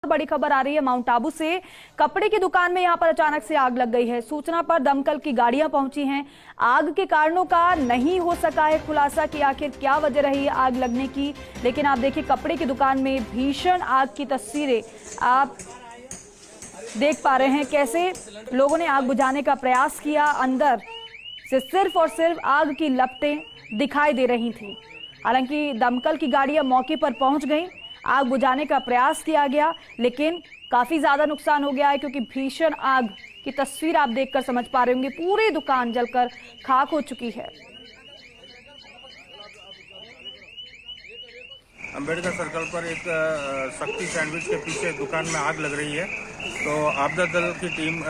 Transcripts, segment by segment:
बड़ी खबर आ रही है माउंट आबू से। कपड़े की दुकान में यहां पर अचानक से आग लग गई है। सूचना पर दमकल की गाड़ियां पहुंची हैं। आग के कारणों का नहीं हो सका है खुलासा कि आखिर क्या वजह रही है आग लगने की, लेकिन आप देखिए कपड़े की दुकान में भीषण आग की तस्वीरें आप देख पा रहे हैं। कैसे लोगों ने आग बुझाने का प्रयास किया, अंदर से सिर्फ और सिर्फ आग की लपटें दिखाई दे रही थी। हालांकि दमकल की गाड़ियां मौके पर पहुंच गई, आग बुझाने का प्रयास किया गया, लेकिन काफी ज्यादा नुकसान हो गया है क्योंकि भीषण आग की तस्वीर आप देखकर समझ पा रहे होंगे। पूरी दुकान जलकर खाक हो चुकी है। अंबेडकर सर्कल पर एक शक्ति सैंडविच के पीछे दुकान में आग लग रही है। तो आपदा दल की टीम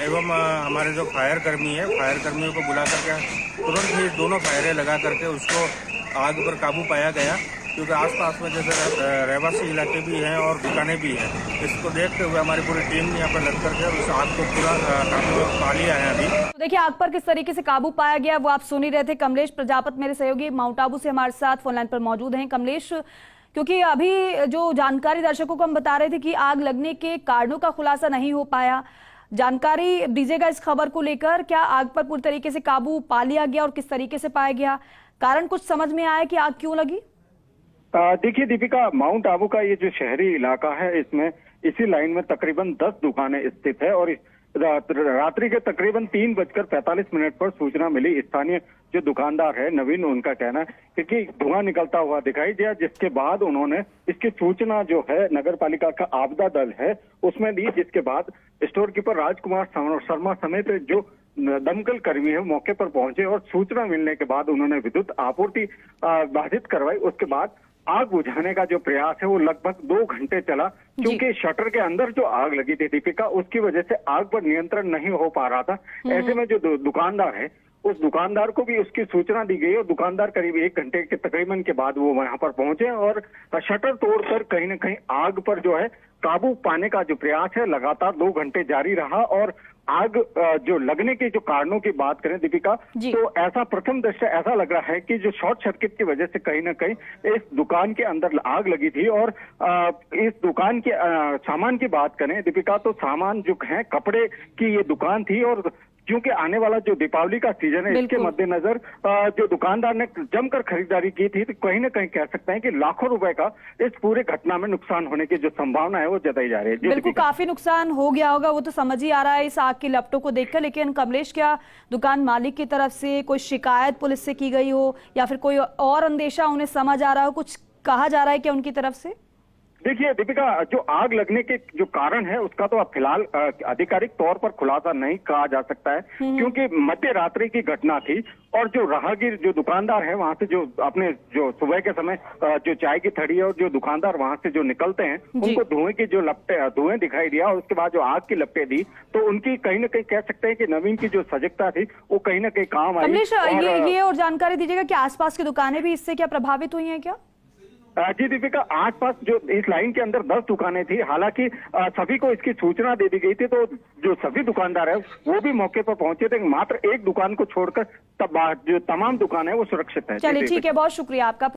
एवं हमारे जो फायर कर्मी है, फायर कर्मियों को बुला करके तुरंत ही दोनों फायरें लगा करके उसको आग पर काबू पाया गया। क्योंकि आसपास में जैसे रहवासी इलाके भी हैं और दुकानें भी हैं, इसको देखते हुए हमारी पूरी टीम यहाँ पर लग करके उस आग को पूरा काबू पा लिया है अभी। तो देखिए आग पर किस तरीके से काबू पाया गया वो आप सुन ही रहे थे। कमलेश प्रजापत मेरे सहयोगी माउंट आबू से हमारे साथ फोन लाइन पर मौजूद हैं। कमलेश, क्योंकि अभी जो जानकारी दर्शकों को हम बता रहे थे कि आग लगने के कारणों का खुलासा नहीं हो पाया, जानकारी दीजिएगा इस खबर को लेकर। क्या आग पर पूरी तरीके से काबू पा लिया गया और किस तरीके से पाया गया, कारण कुछ समझ में आया कि आग क्यों लगी? देखिए दीपिका, माउंट आबू का ये जो शहरी इलाका है, इसमें इसी लाइन में तकरीबन 10 दुकानें स्थित है और रात्रि के तकरीबन 3:45 पर सूचना मिली। स्थानीय जो दुकानदार है नवीन, उनका कहना है कि धुआं निकलता हुआ दिखाई दिया, जिसके बाद उन्होंने इसकी सूचना जो है नगर पालिका का आपदा दल है उसमें दी, जिसके बाद स्टोर कीपर राजकुमार शर्मा समेत जो दमकल कर्मी है मौके पर पहुंचे और सूचना मिलने के बाद उन्होंने विद्युत आपूर्ति बाधित करवाई। उसके बाद आग बुझाने का जो प्रयास है वो लगभग 2 घंटे चला, क्योंकि शटर के अंदर जो आग लगी थी दीपिका, उसकी वजह से आग पर नियंत्रण नहीं हो पा रहा था। ऐसे में जो दुकानदार है उस दुकानदार को भी उसकी सूचना दी गई और दुकानदार करीब 1 घंटे के तकरीबन के बाद वो वहां पर पहुंचे और शटर तोड़कर कहीं ना कहीं आग पर जो है काबू पाने का जो प्रयास है लगातार 2 घंटे जारी रहा। और आग जो लगने के जो कारणों की बात करें दीपिका, तो ऐसा प्रथम दृष्टया ऐसा लग रहा है कि जो शॉर्ट सर्किट की वजह से कहीं ना कहीं इस दुकान के अंदर आग लगी थी। और इस दुकान के सामान की बात करें दीपिका, तो सामान जो है कपड़े की ये दुकान थी और क्योंकि आने वाला जो दीपावली का सीजन है, इसके मद्देनजर जो दुकानदार ने जमकर खरीदारी की थी, तो कहीं ना कहीं कह सकते हैं कि लाखों रुपए का इस पूरे घटना में नुकसान होने की जो संभावना है वो जताई जा रही है। बिल्कुल काफी नुकसान हो गया होगा, वो तो समझ ही आ रहा है इस आग की लपटों को देखकर। लेकिन कमलेश, क्या दुकान मालिक की तरफ से कोई शिकायत पुलिस से की गई हो या फिर कोई और अंदेशा उन्हें समझ आ रहा हो, कुछ कहा जा रहा है क्या उनकी तरफ से? देखिए दीपिका, जो आग लगने के जो कारण है उसका तो अब फिलहाल आधिकारिक तौर पर खुलासा नहीं कहा जा सकता है, क्योंकि मध्य रात्रि की घटना थी और जो राहगीर जो दुकानदार है वहां से जो अपने जो सुबह के समय जो चाय की थड़ी है और जो दुकानदार वहां से जो निकलते हैं उनको धुएं की जो धुएं दिखाई दिया और उसके बाद जो आग की लपटें दी, तो उनकी कहीं ना कहीं कह सकते हैं कि नवीन की जो सजगता थी वो कहीं ना कहीं काम आई। कमलेश, ये और जानकारी दीजिएगा कि आसपास की दुकानें भी इससे क्या प्रभावित हुई हैं क्या? जी दीपिका, आसपास जो इस लाइन के अंदर 10 दुकानें थी, हालांकि सभी को इसकी सूचना दे दी गई थी, तो जो सभी दुकानदार है वो भी मौके पर पहुंचे थे। मात्र एक दुकान को छोड़कर जो तमाम दुकान है वो सुरक्षित है। चलिए ठीक है, बहुत शुक्रिया आपका।